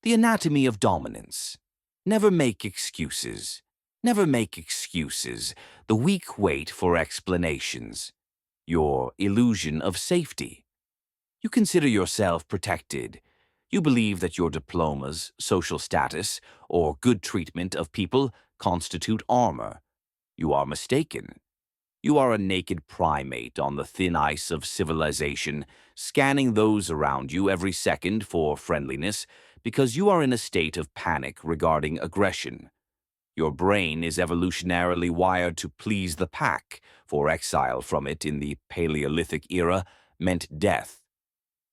The anatomy of dominance. Never make excuses. Never make excuses. The weak wait for explanations. Your illusion of safety. You consider yourself protected. You believe that your diplomas, social status, or good treatment of people constitute armor. You are mistaken. You are a naked primate on the thin ice of civilization, scanning those around you every second for friendliness because you are in a state of panic regarding aggression. Your brain is evolutionarily wired to please the pack, for exile from it in the Paleolithic era meant death.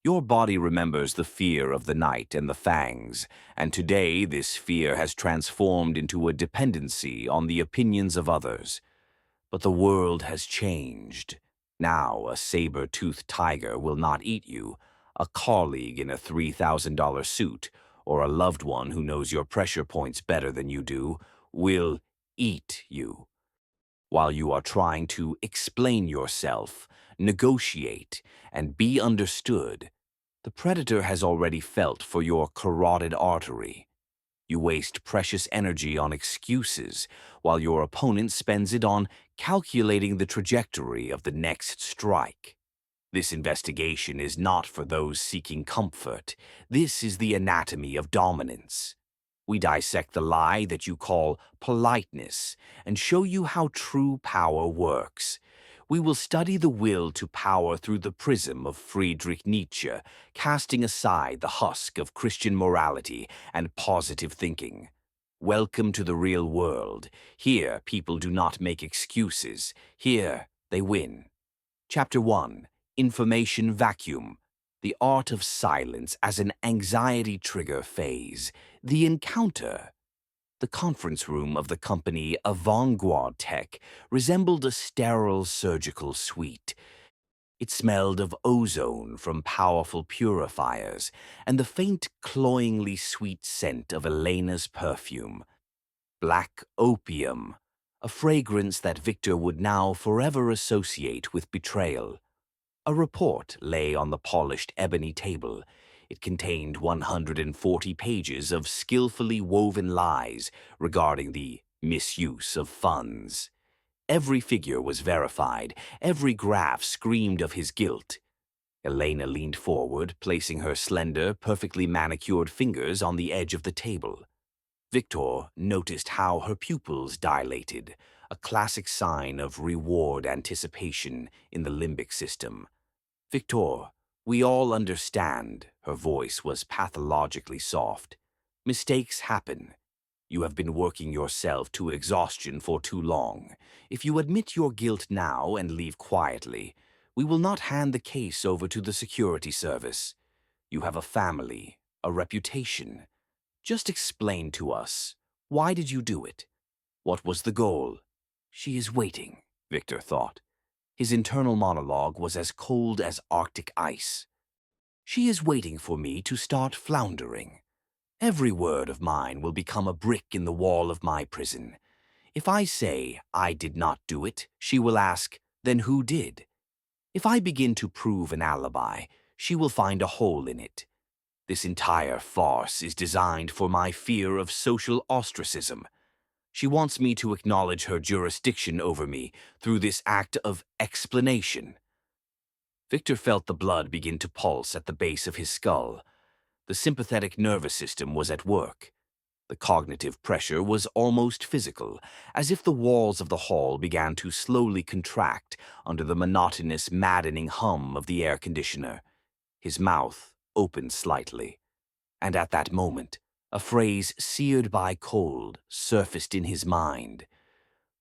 Your body remembers the fear of the night and the fangs, and today this fear has transformed into a dependency on the opinions of others. But the world has changed. Now a saber-toothed tiger will not eat you, a colleague in a $3,000 suit, or a loved one who knows your pressure points better than you do, will eat you. While you are trying to explain yourself, negotiate, and be understood, the predator has already felt for your carotid artery. You waste precious energy on excuses, while your opponent spends it on calculating the trajectory of the next strike. This investigation is not for those seeking comfort. This is the anatomy of dominance. We dissect the lie that you call politeness and show you how true power works. We will study the will to power through the prism of Friedrich Nietzsche, casting aside the husk of Christian morality and positive thinking. Welcome to the real world. Here, people do not make excuses. Here, they win. Chapter 1. Information Vacuum. The Art of Silence as an Anxiety Trigger Phase. The Encounter. The conference room of the company Avant-Garde Tech resembled a sterile surgical suite. It smelled of ozone from powerful purifiers and the faint, cloyingly sweet scent of Elena's perfume. Black opium, a fragrance that Victor would now forever associate with betrayal. A report lay on the polished ebony table. It contained 140 pages of skillfully woven lies regarding the misuse of funds. Every figure was verified. Every graph screamed of his guilt. Elena leaned forward, placing her slender, perfectly manicured fingers on the edge of the table. Victor noticed how her pupils dilated, a classic sign of reward anticipation in the limbic system. Victor, we all understand, her voice was pathologically soft. Mistakes happen. You have been working yourself to exhaustion for too long. If you admit your guilt now and leave quietly, we will not hand the case over to the security service. You have a family, a reputation. Just explain to us, why did you do it? What was the goal? She is waiting, Victor thought. His internal monologue was as cold as Arctic ice. She is waiting for me to start floundering. Every word of mine will become a brick in the wall of my prison. If I say I did not do it, she will ask, then who did? If I begin to prove an alibi, she will find a hole in it. This entire farce is designed for my fear of social ostracism. She wants me to acknowledge her jurisdiction over me through this act of explanation. Victor felt the blood begin to pulse at the base of his skull. The sympathetic nervous system was at work. The cognitive pressure was almost physical, as if the walls of the hall began to slowly contract under the monotonous, maddening hum of the air conditioner. His mouth opened slightly, and at that moment, a phrase seared by cold surfaced in his mind.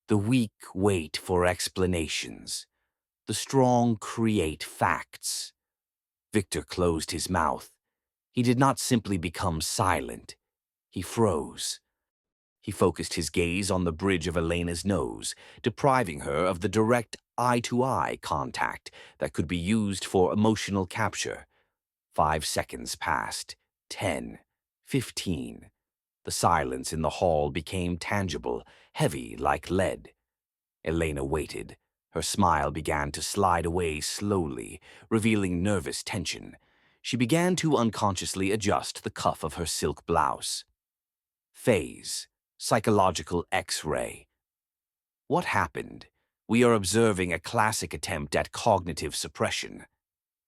The weak wait for explanations. The strong create facts. Victor closed his mouth. He did not simply become silent. He froze. He focused his gaze on the bridge of Elena's nose, depriving her of the direct eye-to-eye contact that could be used for emotional capture. 5 seconds passed. 10. 15. The silence in the hall became tangible, heavy like lead. Elena waited. Her smile began to slide away slowly, revealing nervous tension. She began to unconsciously adjust the cuff of her silk blouse. Phase. Psychological X-ray. What happened? We are observing a classic attempt at cognitive suppression.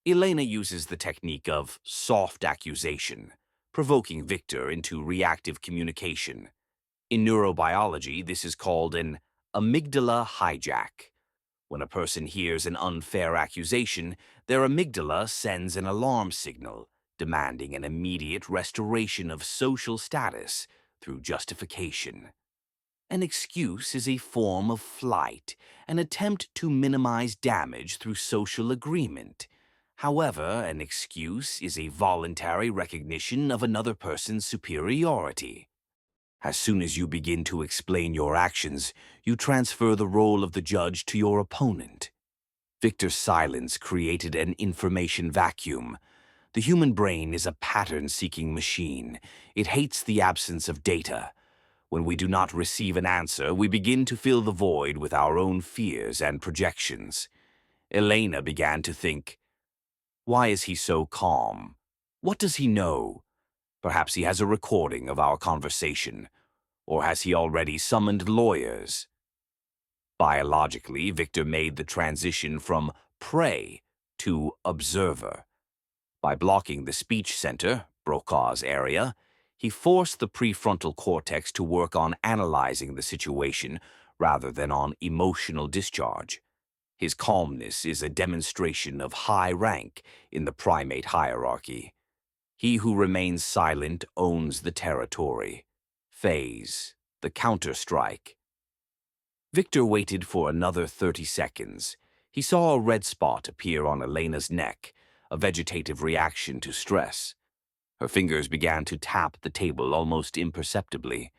Elena uses the technique of soft accusation, provoking Victor into reactive communication. In neurobiology, this is called an amygdala hijack. When a person hears an unfair accusation, their amygdala sends an alarm signal, demanding an immediate restoration of social status through justification. An excuse is a form of flight, an attempt to minimize damage through social agreement. However, an excuse is a voluntary recognition of another person's superiority. As soon as you begin to explain your actions, you transfer the role of the judge to your opponent. Victor's silence created an information vacuum. The human brain is a pattern-seeking machine. It hates the absence of data. When we do not receive an answer, we begin to fill the void with our own fears and projections. Elena began to think, why is he so calm? What does he know? Perhaps he has a recording of our conversation. Or has he already summoned lawyers? Biologically, Victor made the transition from prey to observer. By blocking the speech center, Brokaw's area, he forced the prefrontal cortex to work on analyzing the situation rather than on emotional discharge. His calmness is a demonstration of high rank in the primate hierarchy. He who remains silent owns the territory. Phase. The counter-strike. Victor waited for another 30 seconds. He saw a red spot appear on Elena's neck, a vegetative reaction to stress. Her fingers began to tap the table almost imperceptibly.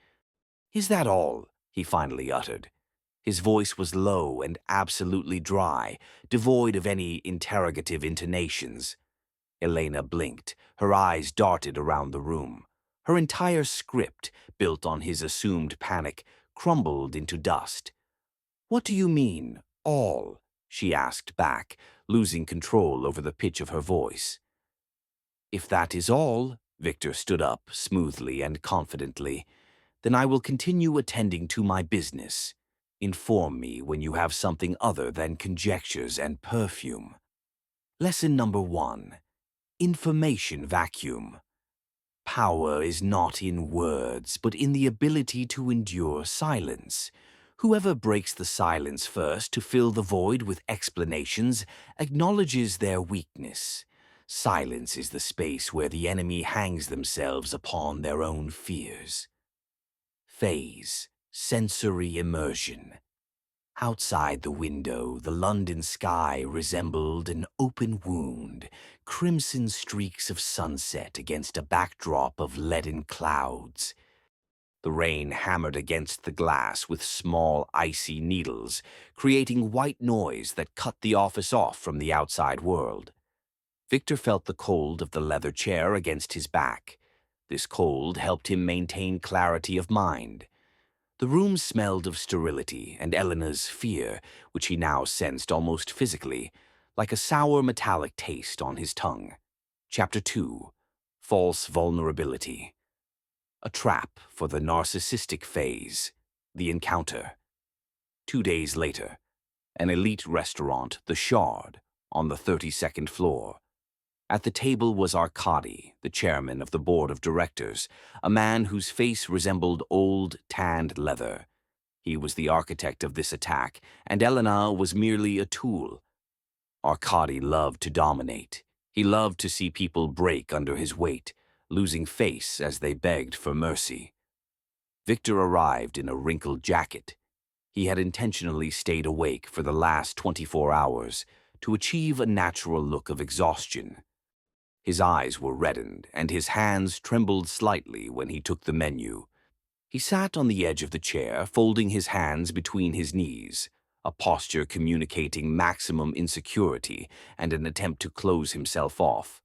"Is that all?" he finally uttered. His voice was low and absolutely dry, devoid of any interrogative intonations. Elena blinked. Her eyes darted around the room. Her entire script, built on his assumed panic, crumbled into dust. "What do you mean, all?" she asked back, losing control over the pitch of her voice. "If that is all," Victor stood up smoothly and confidently, "then I will continue attending to my business. Inform me when you have something other than conjectures and perfume." Lesson number 1. Information vacuum. Power is not in words, but in the ability to endure silence. Whoever breaks the silence first to fill the void with explanations acknowledges their weakness. Silence is the space where the enemy hangs themselves upon their own fears. Phase. Sensory immersion. Outside the window, the London sky resembled an open wound, crimson streaks of sunset against a backdrop of leaden clouds. The rain hammered against the glass with small, icy needles, creating white noise that cut the office off from the outside world. Victor felt the cold of the leather chair against his back. This cold helped him maintain clarity of mind. The room smelled of sterility and Elena's fear, which he now sensed almost physically, like a sour metallic taste on his tongue. Chapter 2. False Vulnerability. A trap for the narcissistic phase. The encounter. 2 days later, an elite restaurant, The Shard, on the 32nd floor. At the table was Arkady, the chairman of the board of directors, a man whose face resembled old, tanned leather. He was the architect of this attack, and Elena was merely a tool. Arkady loved to dominate. He loved to see people break under his weight, losing face as they begged for mercy. Victor arrived in a wrinkled jacket. He had intentionally stayed awake for the last 24 hours to achieve a natural look of exhaustion. His eyes were reddened, and his hands trembled slightly when he took the menu. He sat on the edge of the chair, folding his hands between his knees, a posture communicating maximum insecurity and an attempt to close himself off.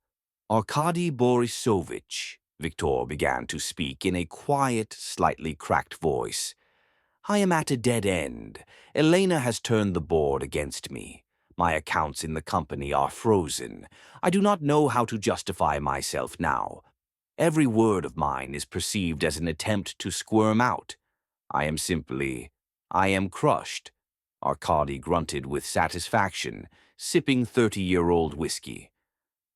"Arkady Borisovich," Victor began to speak in a quiet, slightly cracked voice. "I am at a dead end. Elena has turned the board against me. My accounts in the company are frozen. I do not know how to justify myself now. Every word of mine is perceived as an attempt to squirm out. I am crushed. Arkady grunted with satisfaction, sipping 30-year-old whiskey.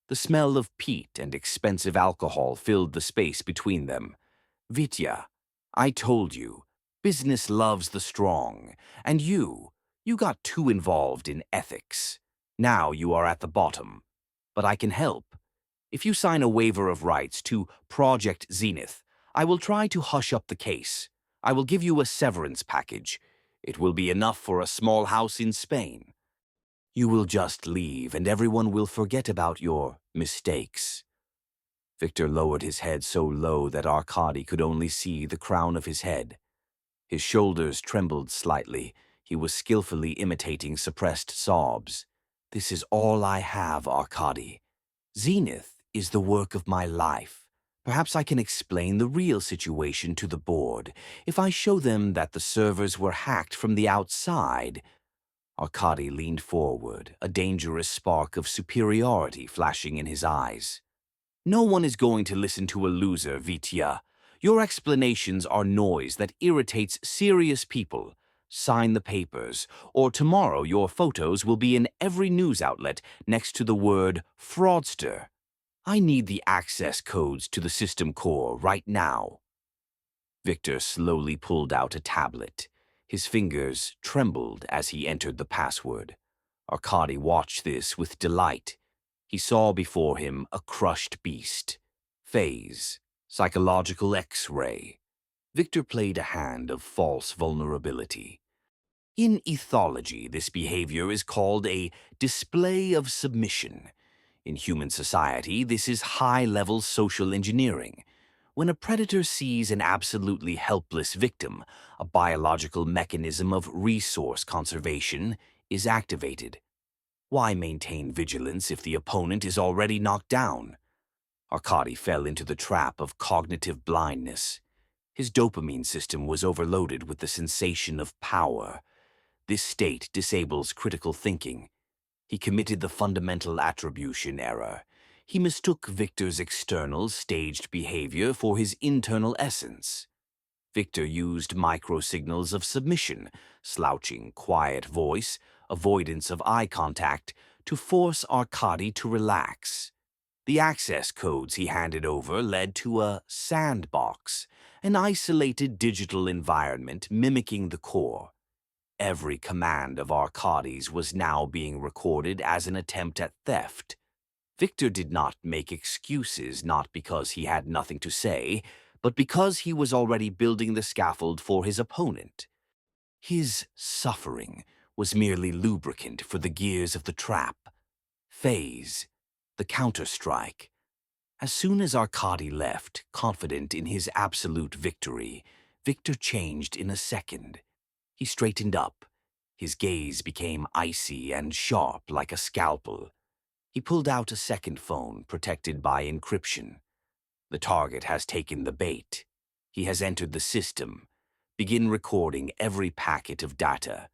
The smell of peat and expensive alcohol filled the space between them. Vitya, I told you, business loves the strong, and you got too involved in ethics. Now you are at the bottom. But I can help. If you sign a waiver of rights to Project Zenith, I will try to hush up the case. I will give you a severance package. It will be enough for a small house in Spain. You will just leave, and everyone will forget about your mistakes. Victor lowered his head so low that Arkady could only see the crown of his head. His shoulders trembled slightly. He was skillfully imitating suppressed sobs. This is all I have, Arkady. Zenith is the work of my life. Perhaps I can explain the real situation to the board. If I show them that the servers were hacked from the outside. Arkady leaned forward, a dangerous spark of superiority flashing in his eyes. No one is going to listen to a loser, Vitya. Your explanations are noise that irritates serious people. Sign the papers, or tomorrow your photos will be in every news outlet next to the word fraudster. I need the access codes to the system core right now. Victor slowly pulled out a tablet. His fingers trembled as he entered the password. Arkady watched this with delight. He saw before him a crushed beast. Phase. Psychological X-ray. Victor played a hand of false vulnerability. In ethology, this behavior is called a display of submission. In human society, this is high-level social engineering. When a predator sees an absolutely helpless victim, a biological mechanism of resource conservation is activated. Why maintain vigilance if the opponent is already knocked down? Arkady fell into the trap of cognitive blindness. His dopamine system was overloaded with the sensation of power. This state disables critical thinking. He committed the fundamental attribution error. He mistook Victor's external, staged behavior for his internal essence. Victor used microsignals of submission, slouching, quiet voice, avoidance of eye contact, to force Arkady to relax. The access codes he handed over led to a sandbox, an isolated digital environment mimicking the core. Every command of Arkady's was now being recorded as an attempt at theft. Victor did not make excuses, not because he had nothing to say, but because he was already building the scaffold for his opponent. His suffering was merely lubricant for the gears of the trap. Phase. The counterstrike. As soon as Arkady left, confident in his absolute victory, Victor changed in a second. He straightened up. His gaze became icy and sharp like a scalpel. He pulled out a second phone protected by encryption. The target has taken the bait. He has entered the system. Begin recording every packet of data.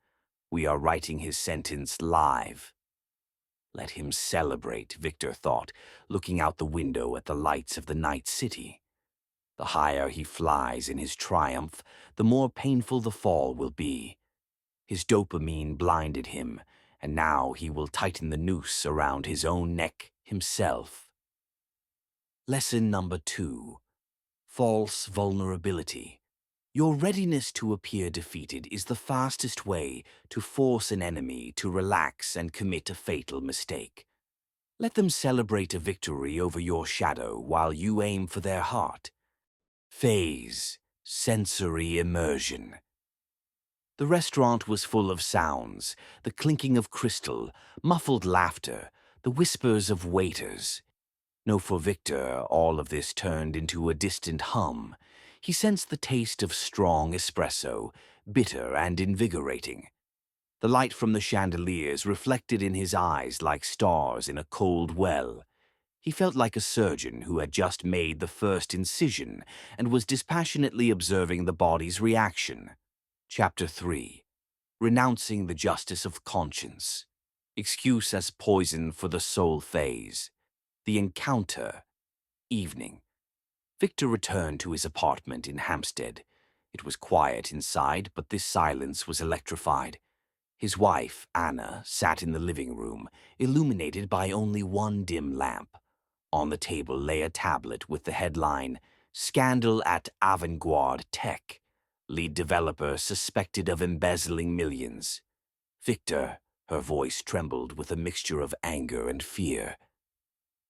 We are writing his sentence live. Let him celebrate, Victor thought, looking out the window at the lights of the night city. The higher he flies in his triumph, the more painful the fall will be. His dopamine blinded him, and now he will tighten the noose around his own neck himself. Lesson number 2. False vulnerability. Your readiness to appear defeated is the fastest way to force an enemy to relax and commit a fatal mistake. Let them celebrate a victory over your shadow while you aim for their heart. Phase. Sensory immersion. The restaurant was full of sounds, the clinking of crystal, muffled laughter, the whispers of waiters. No, for Victor, all of this turned into a distant hum. He sensed the taste of strong espresso, bitter and invigorating. The light from the chandeliers reflected in his eyes like stars in a cold well. He felt like a surgeon who had just made the first incision and was dispassionately observing the body's reaction. Chapter 3. Renouncing the Justice of Conscience. Excuse as poison for the soul phase. The encounter. Evening. Victor returned to his apartment in Hampstead. It was quiet inside, but this silence was electrified. His wife, Anna, sat in the living room, illuminated by only one dim lamp. On the table lay a tablet with the headline, Scandal at Avant-Garde Tech. Lead developer suspected of embezzling millions. Victor, her voice trembled with a mixture of anger and fear.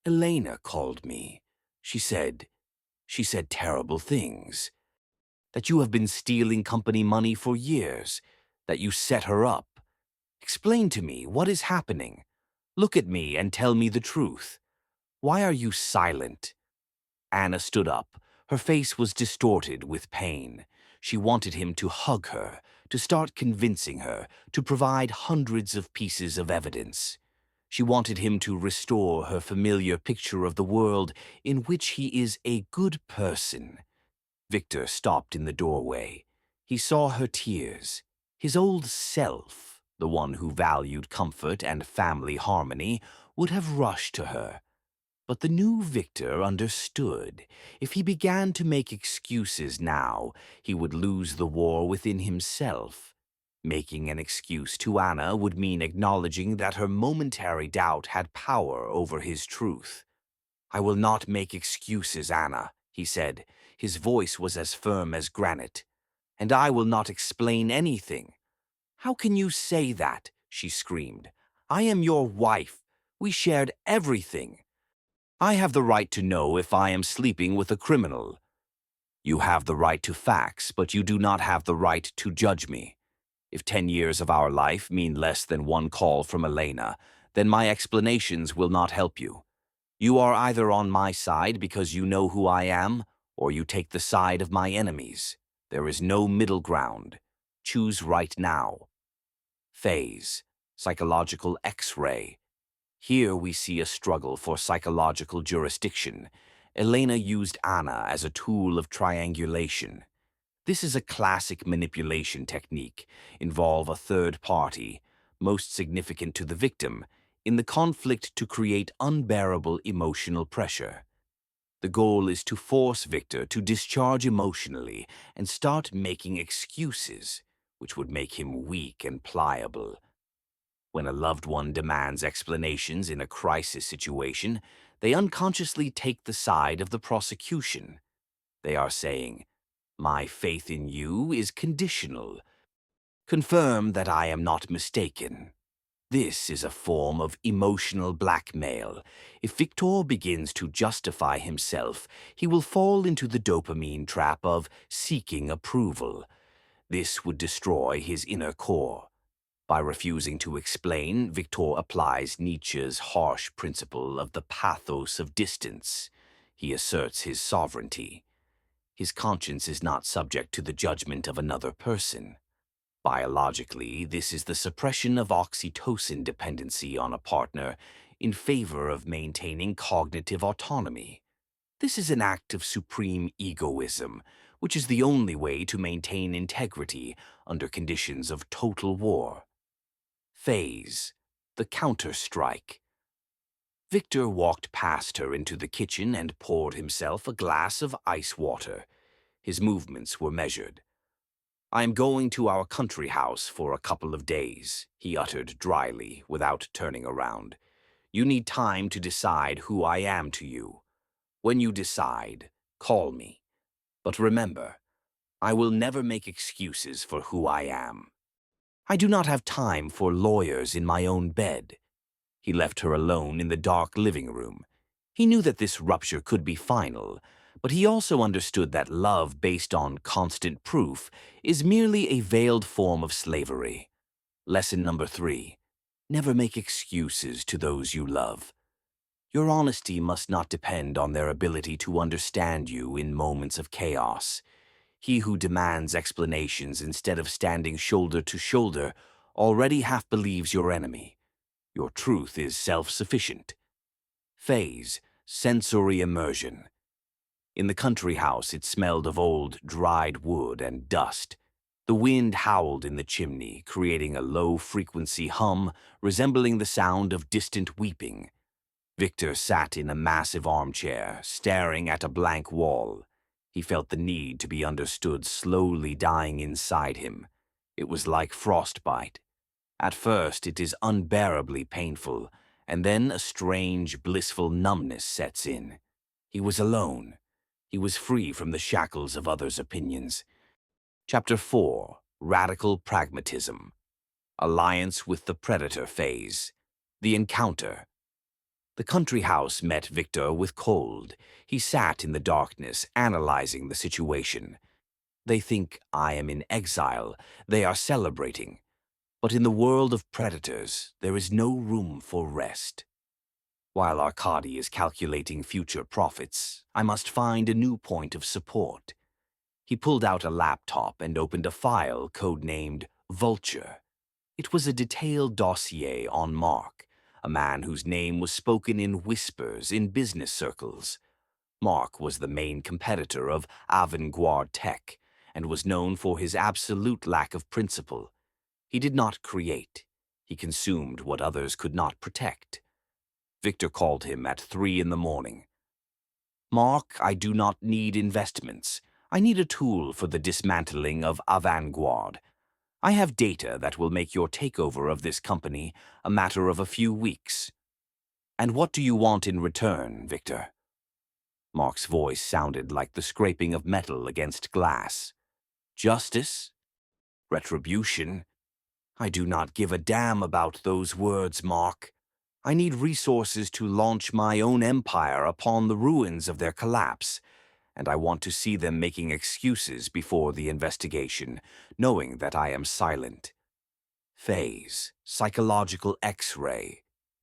Elena called me. She said terrible things. That you have been stealing company money for years. That you set her up. Explain to me what is happening. Look at me and tell me the truth. Why are you silent? Anna stood up. Her face was distorted with pain. She wanted him to hug her, to start convincing her, to provide hundreds of pieces of evidence. She wanted him to restore her familiar picture of the world in which he is a good person. Victor stopped in the doorway. He saw her tears. His old self, the one who valued comfort and family harmony, would have rushed to her. But the new Victor understood. If he began to make excuses now, he would lose the war within himself. Making an excuse to Anna would mean acknowledging that her momentary doubt had power over his truth. I will not make excuses, Anna, he said. His voice was as firm as granite. And I will not explain anything. How can you say that? She screamed. I am your wife. We shared everything. I have the right to know if I am sleeping with a criminal. You have the right to facts, but you do not have the right to judge me. If 10 years of our life mean less than one call from Elena, then my explanations will not help you. You are either on my side because you know who I am, or you take the side of my enemies. There is no middle ground. Choose right now. Phase. Psychological X-ray. Here we see a struggle for psychological jurisdiction. Elena used Anna as a tool of triangulation. This is a classic manipulation technique, involve a third party, most significant to the victim, in the conflict to create unbearable emotional pressure. The goal is to force Victor to discharge emotionally and start making excuses, which would make him weak and pliable. When a loved one demands explanations in a crisis situation, they unconsciously take the side of the prosecution. They are saying, my faith in you is conditional. Confirm that I am not mistaken. This is a form of emotional blackmail. If Victor begins to justify himself, he will fall into the dopamine trap of seeking approval. This would destroy his inner core. By refusing to explain, Victor applies Nietzsche's harsh principle of the pathos of distance. He asserts his sovereignty. His conscience is not subject to the judgment of another person. Biologically, this is the suppression of oxytocin dependency on a partner in favor of maintaining cognitive autonomy. This is an act of supreme egoism, which is the only way to maintain integrity under conditions of total war. Phase. The counter-strike. Victor walked past her into the kitchen and poured himself a glass of ice water. His movements were measured. I am going to our country house for a couple of days, he uttered dryly, without turning around. You need time to decide who I am to you. When you decide, call me. But remember, I will never make excuses for who I am. I do not have time for lawyers in my own bed. He left her alone in the dark living room. He knew that this rupture could be final, but he also understood that love based on constant proof is merely a veiled form of slavery. Lesson number 3. Never make excuses to those you love. Your honesty must not depend on their ability to understand you in moments of chaos. He who demands explanations instead of standing shoulder to shoulder already half believes your enemy. Your truth is self-sufficient. Phase. Sensory immersion. In the country house, it smelled of old, dried wood and dust. The wind howled in the chimney, creating a low-frequency hum resembling the sound of distant weeping. Victor sat in a massive armchair, staring at a blank wall. He felt the need to be understood slowly dying inside him. It was like frostbite. At first, it is unbearably painful, and then a strange, blissful numbness sets in. He was alone. He was free from the shackles of others' opinions. Chapter 4. Radical Pragmatism. Alliance with the Predator Phase. The Encounter. The country house met Victor with cold. He sat in the darkness, analyzing the situation. They think I am in exile. They are celebrating. But in the world of predators, there is no room for rest. While Arkady is calculating future profits, I must find a new point of support. He pulled out a laptop and opened a file codenamed Vulture. It was a detailed dossier on Mark, a man whose name was spoken in whispers in business circles. Mark was the main competitor of avant-garde tech and was known for his absolute lack of principle. He did not create. He consumed what others could not protect. Victor called him at 3 in the morning. "Mark, I do not need investments. I need a tool for the dismantling of avant-garde. I have data that will make your takeover of this company a matter of a few weeks." "And what do you want in return, Victor?" Mark's voice sounded like the scraping of metal against glass. "Justice? Retribution? I do not give a damn about those words, Mark. I need resources to launch my own empire upon the ruins of their collapse, and I want to see them making excuses before the investigation, knowing that I am silent." Phase, psychological X-ray.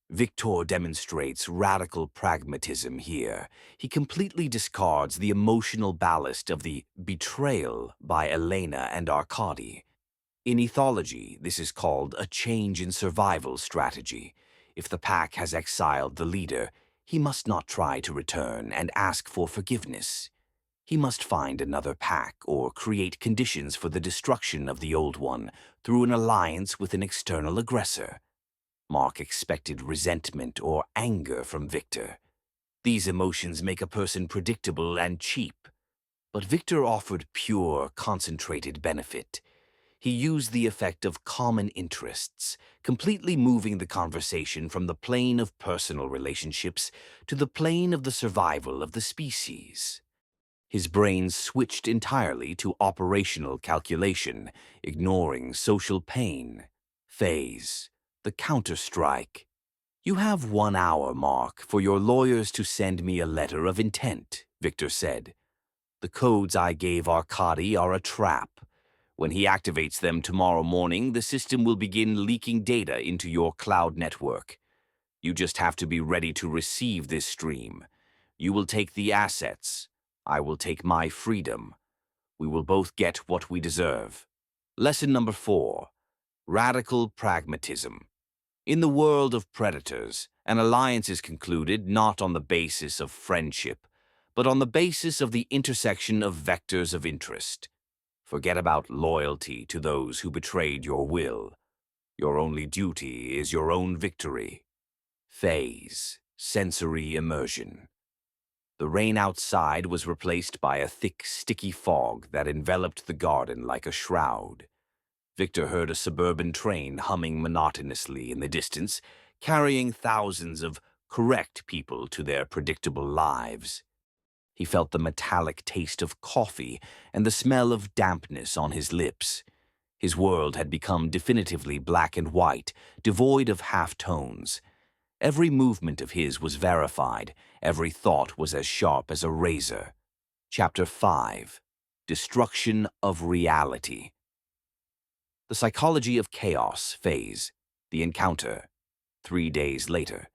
Victor demonstrates radical pragmatism here. He completely discards the emotional ballast of the betrayal by Elena and Arkady. In ethology, this is called a change in survival strategy. If the pack has exiled the leader, he must not try to return and ask for forgiveness. He must find another pack or create conditions for the destruction of the old one through an alliance with an external aggressor. Mark expected resentment or anger from Victor. These emotions make a person predictable and cheap. But Victor offered pure, concentrated benefit. He used the effect of common interests, completely moving the conversation from the plane of personal relationships to the plane of the survival of the species. His brain switched entirely to operational calculation, ignoring social pain. Phase, the counter-strike. "You have 1 hour, Mark, for your lawyers to send me a letter of intent," Victor said. "The codes I gave Arkady are a trap. When he activates them tomorrow morning, the system will begin leaking data into your cloud network. You just have to be ready to receive this stream. You will take the assets. I will take my freedom. We will both get what we deserve." Lesson number 4. Radical Pragmatism. In the world of predators, an alliance is concluded not on the basis of friendship, but on the basis of the intersection of vectors of interest. Forget about loyalty to those who betrayed your will. Your only duty is your own victory. Phase, sensory immersion. The rain outside was replaced by a thick, sticky fog that enveloped the garden like a shroud. Victor heard a suburban train humming monotonously in the distance, carrying thousands of correct people to their predictable lives. He felt the metallic taste of coffee and the smell of dampness on his lips. His world had become definitively black and white, devoid of half-tones. Every movement of his was verified. Every thought was as sharp as a razor. Chapter 5. Destruction of Reality. The Psychology of Chaos Phase. The Encounter. 3 days later.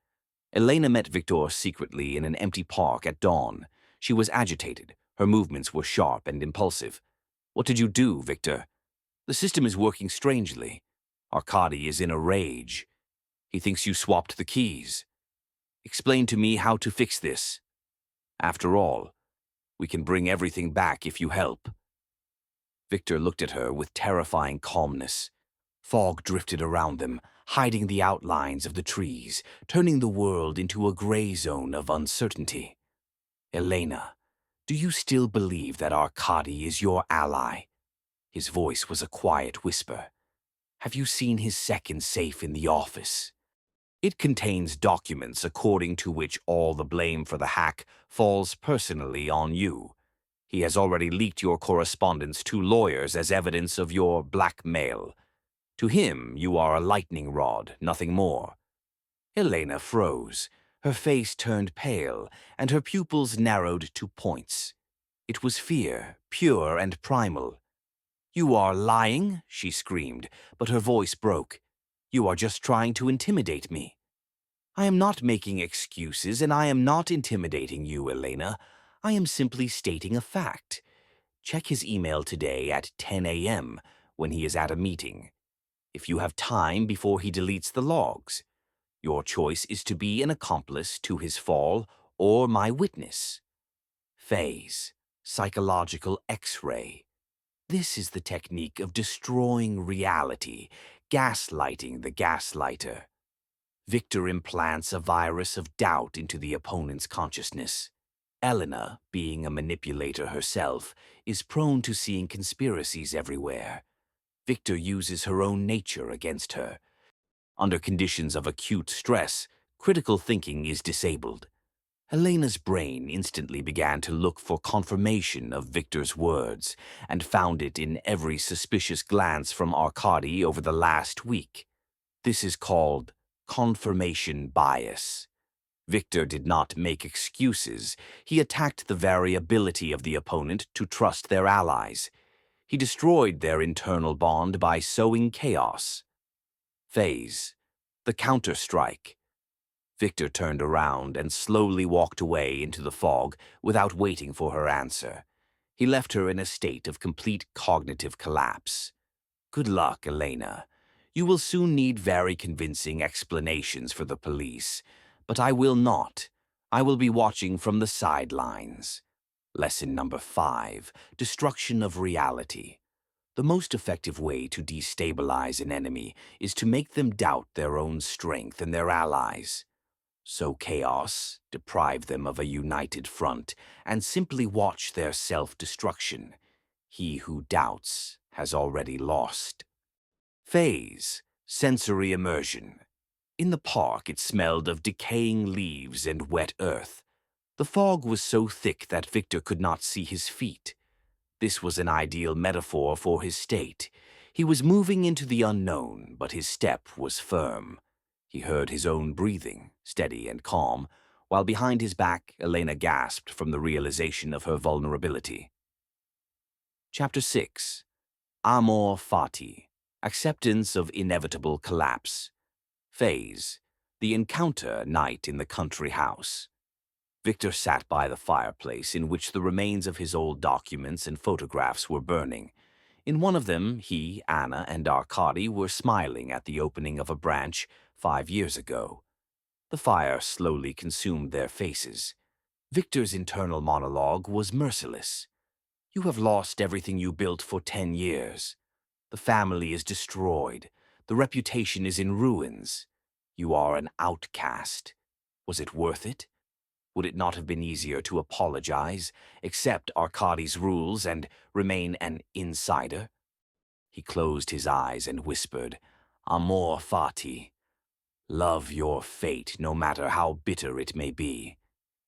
Elena met Victor secretly in an empty park at dawn. She was agitated. Her movements were sharp and impulsive. "What did you do, Victor?" "The system is working strangely. Arkady is in a rage. He thinks you swapped the keys. Explain to me how to fix this. After all, we can bring everything back if you help." Victor looked at her with terrifying calmness. Fog drifted around them, hiding the outlines of the trees, turning the world into a gray zone of uncertainty. Elena, do you still believe that Arkady is your ally? His voice was a quiet whisper. Have you seen his second safe in the office? It contains documents according to which all the blame for the hack falls personally on you. He has already leaked your correspondence to lawyers as evidence of your blackmail. To him, you are a lightning rod, nothing more. Elena froze. Her face turned pale, and her pupils narrowed to points. It was fear, pure and primal. You are lying, she screamed, but her voice broke. You are just trying to intimidate me. I am not making excuses, and I am not intimidating you, Elena. I am simply stating a fact. Check his email today at 10 a.m. when he is at a meeting. If you have time before he deletes the logs. Your choice is to be an accomplice to his fall or my witness. Phase, psychological X-ray. This is the technique of destroying reality, gaslighting the gaslighter. Victor implants a virus of doubt into the opponent's consciousness. Elena, being a manipulator herself, is prone to seeing conspiracies everywhere. Victor uses her own nature against her. Under conditions of acute stress, critical thinking is disabled. Elena's brain instantly began to look for confirmation of Victor's words and found it in every suspicious glance from Arkady over the last week. This is called confirmation bias. Victor did not make excuses. He attacked the variability of the opponent to trust their allies. He destroyed their internal bond by sowing chaos. Phase, the counter-strike. Victor turned around and slowly walked away into the fog without waiting for her answer. He left her in a state of complete cognitive collapse. Good luck, Elena. You will soon need very convincing explanations for the police, but I will not. I will be watching from the sidelines. Lesson number 5, destruction of reality. The most effective way to destabilize an enemy is to make them doubt their own strength and their allies. Sow chaos, deprive them of a united front, and simply watch their self-destruction. He who doubts has already lost. Phase, sensory immersion. In the park, it smelled of decaying leaves and wet earth. The fog was so thick that Victor could not see his feet. This was an ideal metaphor for his state. He was moving into the unknown, but his step was firm. He heard his own breathing, steady and calm, while behind his back, Elena gasped from the realization of her vulnerability. Chapter 6. Amor Fati, acceptance of inevitable collapse. Phase, the encounter night in the country house. Victor sat by the fireplace in which the remains of his old documents and photographs were burning. In one of them, he, Anna, and Arkady were smiling at the opening of a branch 5 years ago. The fire slowly consumed their faces. Victor's internal monologue was merciless. You have lost everything you built for 10 years. The family is destroyed. The reputation is in ruins. You are an outcast. Was it worth it? Would it not have been easier to apologize, accept Arkady's rules, and remain an insider? He closed his eyes and whispered, Amor Fati. Love your fate, no matter how bitter it may be.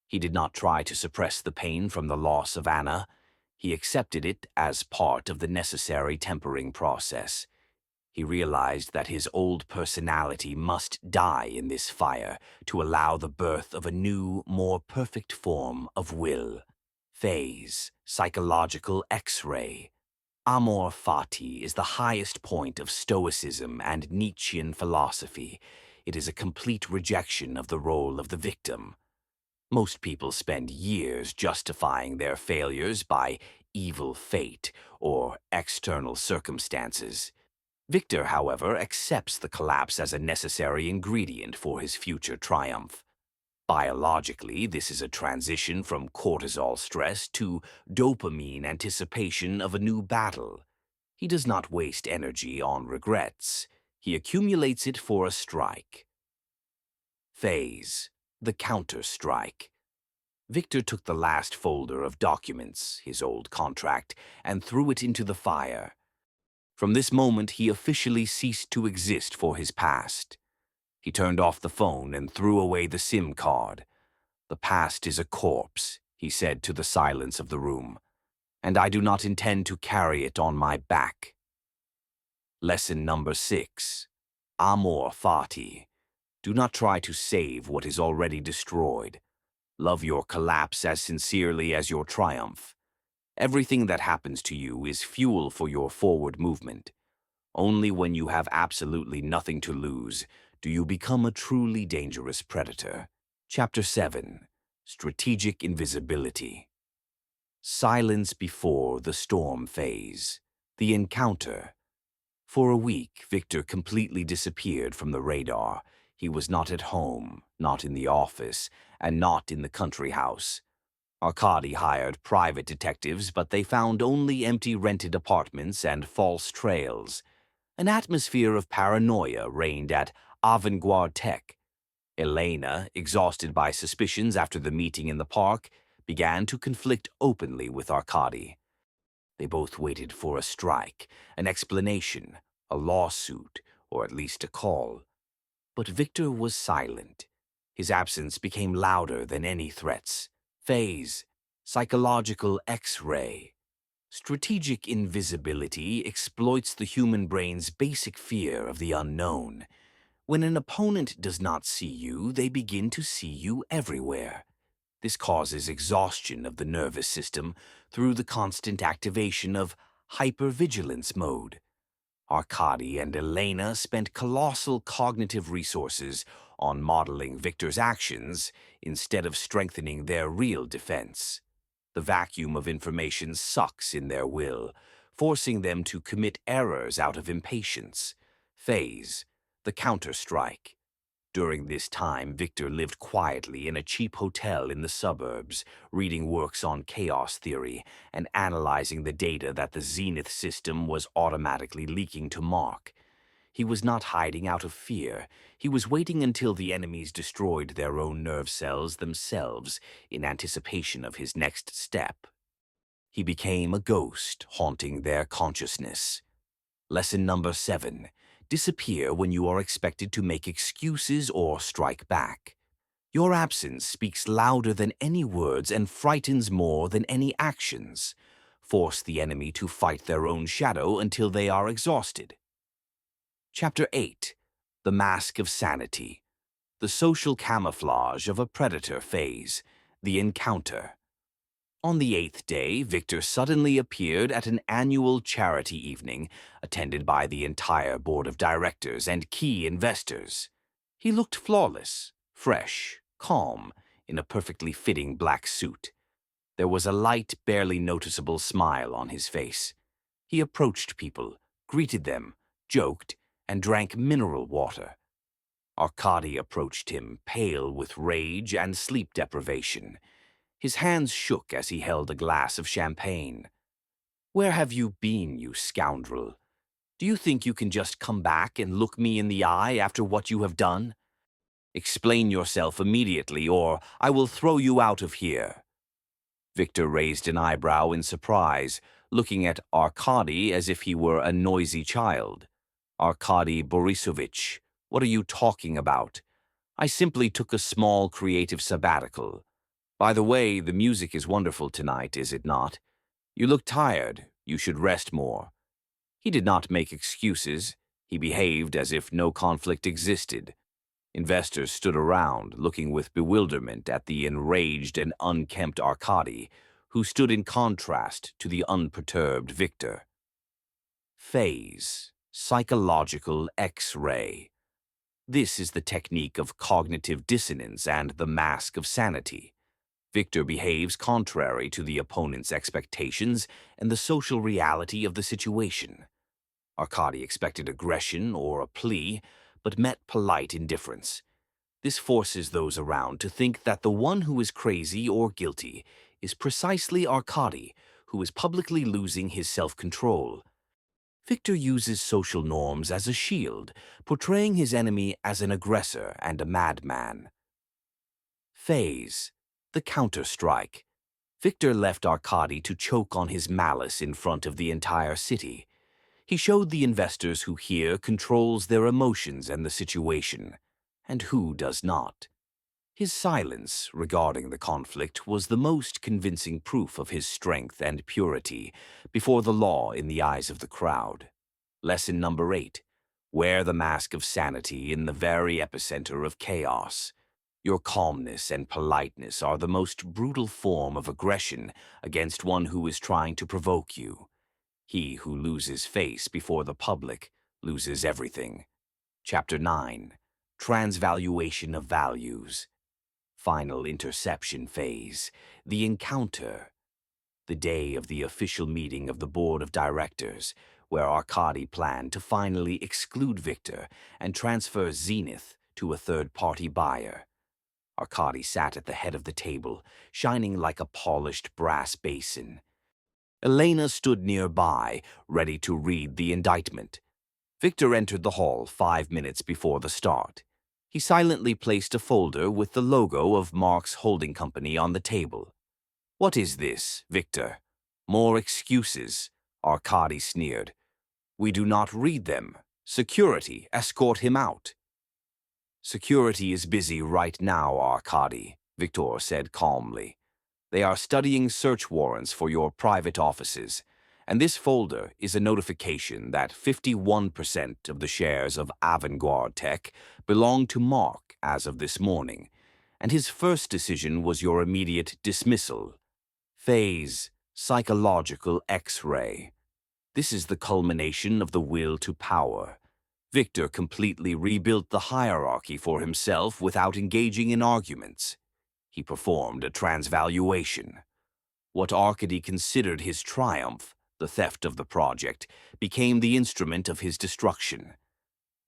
He did not try to suppress the pain from the loss of Anna. He accepted it as part of the necessary tempering process. He realized that his old personality must die in this fire to allow the birth of a new, more perfect form of will. Phase, psychological X-ray. Amor Fati is the highest point of Stoicism and Nietzschean philosophy. It is a complete rejection of the role of the victim. Most people spend years justifying their failures by evil fate or external circumstances. Victor, however, accepts the collapse as a necessary ingredient for his future triumph. Biologically, this is a transition from cortisol stress to dopamine anticipation of a new battle. He does not waste energy on regrets. He accumulates it for a strike. Phase. The counter-strike. Victor took the last folder of documents, his old contract, and threw it into the fire. From this moment, he officially ceased to exist for his past. He turned off the phone and threw away the SIM card. "The past is a corpse," he said to the silence of the room, "and I do not intend to carry it on my back." Lesson number 6. Amor fati. Do not try to save what is already destroyed. Love your collapse as sincerely as your triumph. Everything that happens to you is fuel for your forward movement. Only when you have absolutely nothing to lose do you become a truly dangerous predator. Chapter 7. Strategic Invisibility. Silence before the storm phase. The encounter. For a week, Victor completely disappeared from the radar. He was not at home, not in the office, and not in the country house. Arkady hired private detectives, but they found only empty rented apartments and false trails. An atmosphere of paranoia reigned at Avant-Garde Tech. Elena, exhausted by suspicions after the meeting in the park, began to conflict openly with Arkady. They both waited for a strike, an explanation, a lawsuit, or at least a call. But Victor was silent. His absence became louder than any threats. Phase. Psychological X-ray. Strategic invisibility exploits the human brain's basic fear of the unknown. When an opponent does not see you, they begin to see you everywhere. This causes exhaustion of the nervous system through the constant activation of hypervigilance mode. Arkady and Elena spent colossal cognitive resources on modeling Victor's actions instead of strengthening their real defense. The vacuum of information sucks in their will, forcing them to commit errors out of impatience. Phase. The counter-strike. During this time, Victor lived quietly in a cheap hotel in the suburbs, reading works on chaos theory and analyzing the data that the Zenith system was automatically leaking to Mark. He was not hiding out of fear. He was waiting until the enemies destroyed their own nerve cells themselves in anticipation of his next step. He became a ghost haunting their consciousness. Lesson number 7. Disappear when you are expected to make excuses or strike back. Your absence speaks louder than any words and frightens more than any actions. Force the enemy to fight their own shadow until they are exhausted. Chapter 8. The Mask of Sanity. The social camouflage of a predator phase. The encounter. On the 8th day, Victor suddenly appeared at an annual charity evening, attended by the entire board of directors and key investors. He looked flawless, fresh, calm, in a perfectly fitting black suit. There was a light, barely noticeable smile on his face. He approached people, greeted them, joked, and drank mineral water. Arkady approached him, pale with rage and sleep deprivation. His hands shook as he held a glass of champagne. "Where have you been, you scoundrel? Do you think you can just come back and look me in the eye after what you have done? Explain yourself immediately, or I will throw you out of here." Victor raised an eyebrow in surprise, looking at Arkady as if he were a noisy child. "Arkady Borisovich, what are you talking about? I simply took a small creative sabbatical. By the way, the music is wonderful tonight, is it not? You look tired. You should rest more." He did not make excuses. He behaved as if no conflict existed. Investors stood around, looking with bewilderment at the enraged and unkempt Arkady, who stood in contrast to the unperturbed Victor. Phase. Psychological X-ray. This is the technique of cognitive dissonance and the mask of sanity. Victor behaves contrary to the opponent's expectations and the social reality of the situation. Arkady expected aggression or a plea, but met polite indifference. This forces those around to think that the one who is crazy or guilty is precisely Arkady, who is publicly losing his self-control. Victor uses social norms as a shield, portraying his enemy as an aggressor and a madman. Phase, the counter-strike. Victor left Arkady to choke on his malice in front of the entire city. He showed the investors who here controls their emotions and the situation, and who does not. His silence regarding the conflict was the most convincing proof of his strength and purity before the law in the eyes of the crowd. Lesson number 8. Wear the mask of sanity in the very epicenter of chaos. Your calmness and politeness are the most brutal form of aggression against one who is trying to provoke you. He who loses face before the public loses everything. Chapter 9. Transvaluation of Values. Final interception phase. The encounter. The day of the official meeting of the board of directors, where Arkady planned to finally exclude Victor and transfer Zenith to a third-party buyer. Arkady sat at the head of the table, shining like a polished brass basin. Elena stood nearby, ready to read the indictment. Victor entered the hall 5 minutes before the start. He silently placed a folder with the logo of Mark's holding company on the table. "What is this, Victor? More excuses," Arkady sneered. "We do not read them. Security, escort him out." "Security is busy right now, Arkady," Victor said calmly. "They are studying search warrants for your private offices, and this folder is a notification that 51% of the shares of Avantgarde Tech belong to Mark as of this morning, and his first decision was your immediate dismissal. Phase, psychological X-ray. This is the culmination of the will to power. Victor completely rebuilt the hierarchy for himself without engaging in arguments. He performed a transvaluation. What Arkady considered his triumph, the theft of the project, became the instrument of his destruction.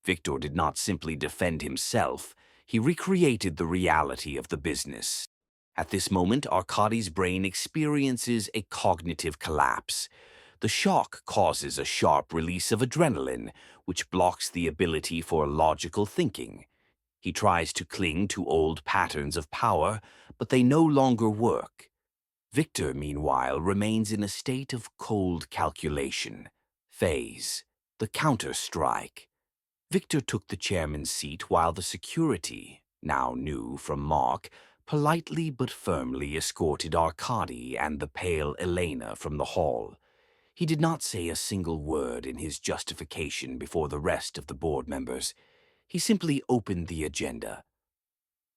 Victor did not simply defend himself, he recreated the reality of the business. At this moment, Arkady's brain experiences a cognitive collapse. The shock causes a sharp release of adrenaline, which blocks the ability for logical thinking. He tries to cling to old patterns of power, but they no longer work. Victor, meanwhile, remains in a state of cold calculation. Phase, the counter-strike. Victor took the chairman's seat while the security, now new from Mark, politely but firmly escorted Arkady and the pale Elena from the hall. He did not say a single word in his justification before the rest of the board members. He simply opened the agenda.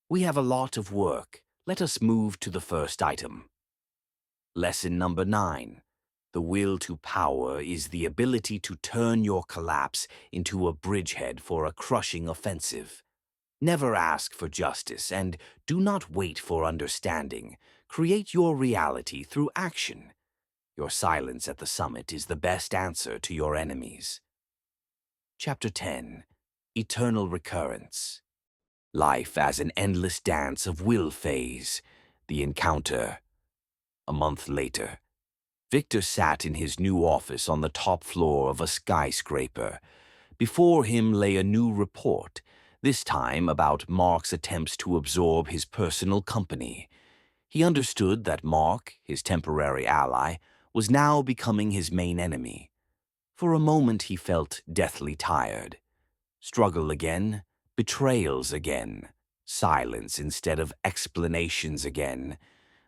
"We have a lot of work. Let us move to the first item." Lesson number 9. The will to power is the ability to turn your collapse into a bridgehead for a crushing offensive. Never ask for justice and do not wait for understanding. Create your reality through action. Your silence at the summit is the best answer to your enemies. Chapter 10. Eternal Recurrence. Life as an endless dance of will phase. The encounter. A month later, Victor sat in his new office on the top floor of a skyscraper. Before him lay a new report, this time about Mark's attempts to absorb his personal company. He understood that Mark, his temporary ally, was now becoming his main enemy. For a moment he felt deathly tired. Struggle again, betrayals again, silence instead of explanations again.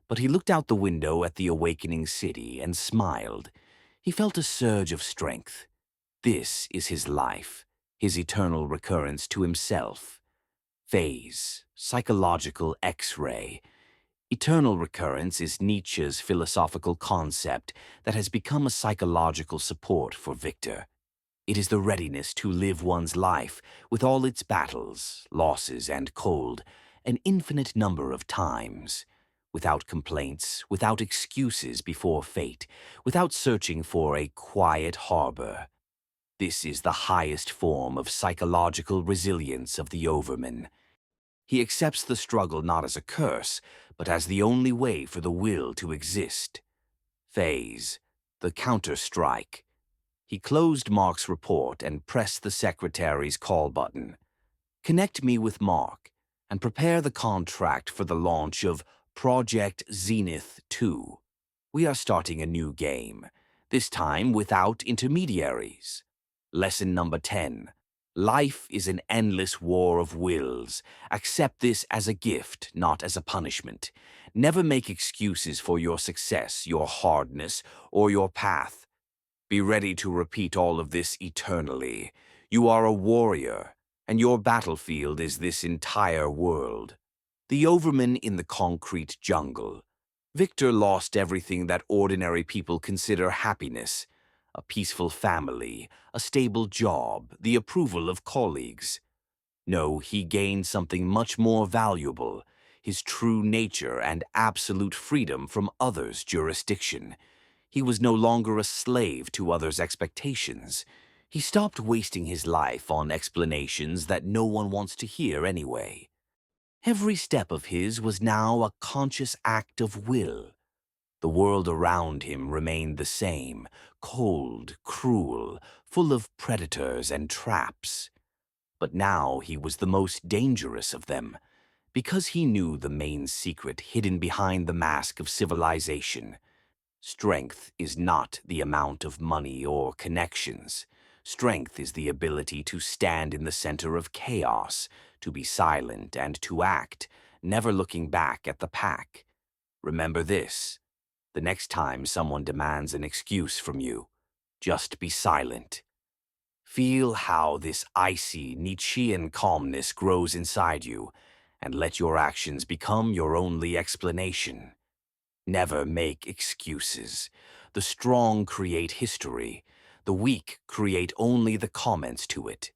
But he looked out the window at the awakening city and smiled. He felt a surge of strength. This is his life, his eternal recurrence to himself. Phase, psychological X-ray. Eternal recurrence is Nietzsche's philosophical concept that has become a psychological support for Victor. It is the readiness to live one's life with all its battles, losses, and cold, an infinite number of times, without complaints, without excuses before fate, without searching for a quiet harbor. This is the highest form of psychological resilience of the overman. He accepts the struggle not as a curse, but as the only way for the will to exist. Phase, the counter-strike. He closed Mark's report and pressed the secretary's call button. Connect me with Mark and prepare the contract for the launch of Project Zenith 2. We are starting a new game, this time without intermediaries. Lesson number 10. Life is an endless war of wills. Accept this as a gift, not as a punishment. Never make excuses for your success, your hardness, or your path. Be ready to repeat all of this eternally. You are a warrior, and your battlefield is this entire world. The overman in the concrete jungle. Victor lost everything that ordinary people consider happiness: a peaceful family, a stable job, the approval of colleagues. No, he gained something much more valuable: his true nature and absolute freedom from others' jurisdiction. He was no longer a slave to others' expectations. He stopped wasting his life on explanations that no one wants to hear anyway. Every step of his was now a conscious act of will. The world around him remained the same, cold, cruel, full of predators and traps. But now he was the most dangerous of them, because he knew the main secret hidden behind the mask of civilization. Strength is not the amount of money or connections. Strength is the ability to stand in the center of chaos, to be silent and to act, never looking back at the pack. Remember this: the next time someone demands an excuse from you, just be silent. Feel how this icy Nietzschean calmness grows inside you, and let your actions become your only explanation. Never make excuses. The strong create history. The weak create only the comments to it.